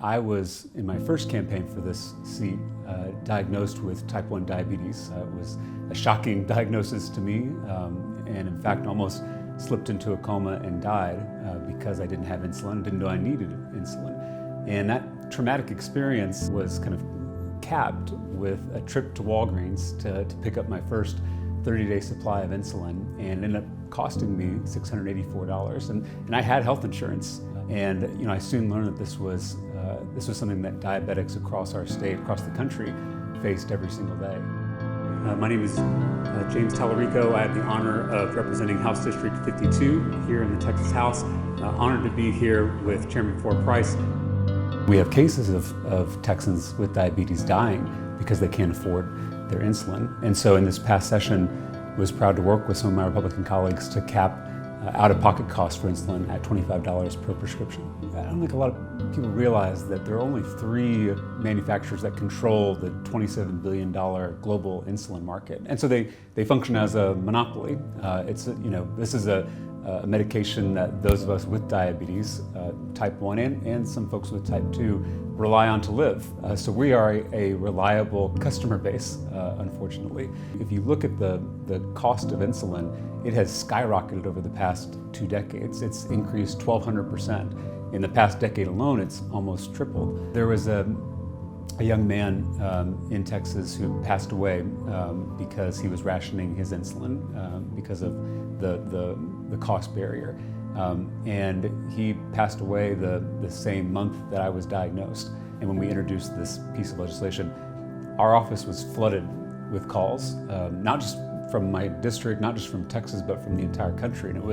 I was, in my first campaign for this seat, diagnosed with type 1 diabetes. It was a shocking diagnosis to me, and in fact almost slipped into a coma and died because I didn't have insulin, didn't know I needed insulin. And that traumatic experience was kind of capped with a trip to Walgreens to pick up my first 30-day supply of insulin, and ended up costing me $684. And I had health insurance, and I soon learned that this was something that diabetics across our state, across the country, faced every single day. My name is James Talarico. I have the honor of representing House District 52 here in the Texas House. Honored to be here with Chairman Ford Price. We have cases of Texans with diabetes dying because they can't afford their insulin. And so in this past session, I was proud to work with some of my Republican colleagues to cap out-of-pocket costs for insulin at $25 per prescription. I don't think a lot of people realize that there are only 3 manufacturers that control the $27 billion global insulin market. And so they function as a monopoly. This is a medication that those of us with diabetes, type 1 and some folks with type 2, rely on to live. So we are a reliable customer base, unfortunately. If you look at the cost of insulin, it has skyrocketed over the past 2 decades. It's increased 1,200%. In the past decade alone, it's almost tripled. There was a young man in Texas who passed away because he was rationing his insulin because of the cost barrier. And he passed away the same month that I was diagnosed. And when we introduced this piece of legislation, our office was flooded with calls, not just from my district, not just from Texas, but from the entire country. And it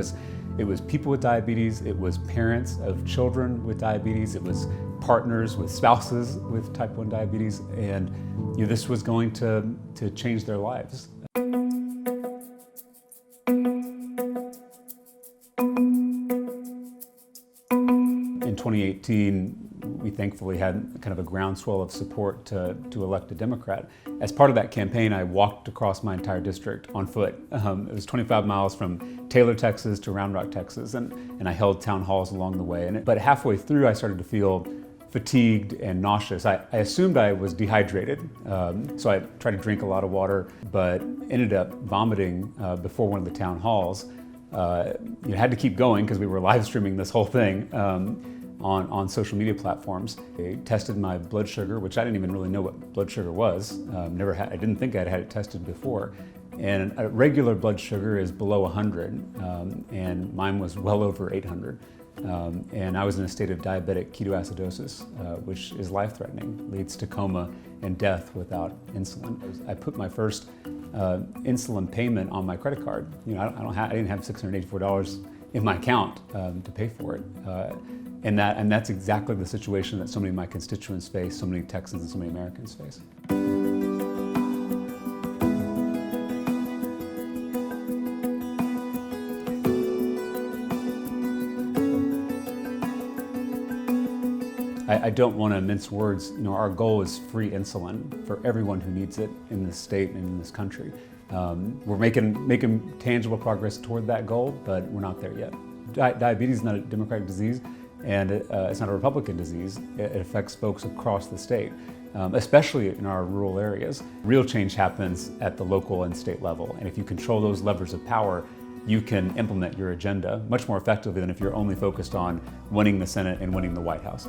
was people with diabetes, it was parents of children with diabetes, it was partners with spouses with type 1 diabetes, and this was going to change their lives. In 2018, we thankfully had kind of a groundswell of support to elect a Democrat. As part of that campaign, I walked across my entire district on foot. It was 25 miles from Taylor, Texas to Round Rock, Texas, and I held town halls along the way. But halfway through, I started to feel fatigued and nauseous. I assumed I was dehydrated, so I tried to drink a lot of water, but ended up vomiting before one of the town halls. Had to keep going because we were live streaming this whole thing on social media platforms. They tested my blood sugar, which I didn't even really know what blood sugar was. I didn't think I'd had it tested before. And a regular blood sugar is below 100, and mine was well over 800. And I was in a state of diabetic ketoacidosis, which is life-threatening, leads to coma and death without insulin. I put my first insulin payment on my credit card. I didn't have $684 in my account to pay for it. And that's exactly the situation that so many of my constituents face, so many Texans and so many Americans face. I don't want to mince words. Our goal is free insulin for everyone who needs it in this state and in this country. We're making tangible progress toward that goal, but we're not there yet. Diabetes is not a Democratic disease, and it's not a Republican disease. It affects folks across the state, especially in our rural areas. Real change happens at the local and state level, and if you control those levers of power, you can implement your agenda much more effectively than if you're only focused on winning the Senate and winning the White House.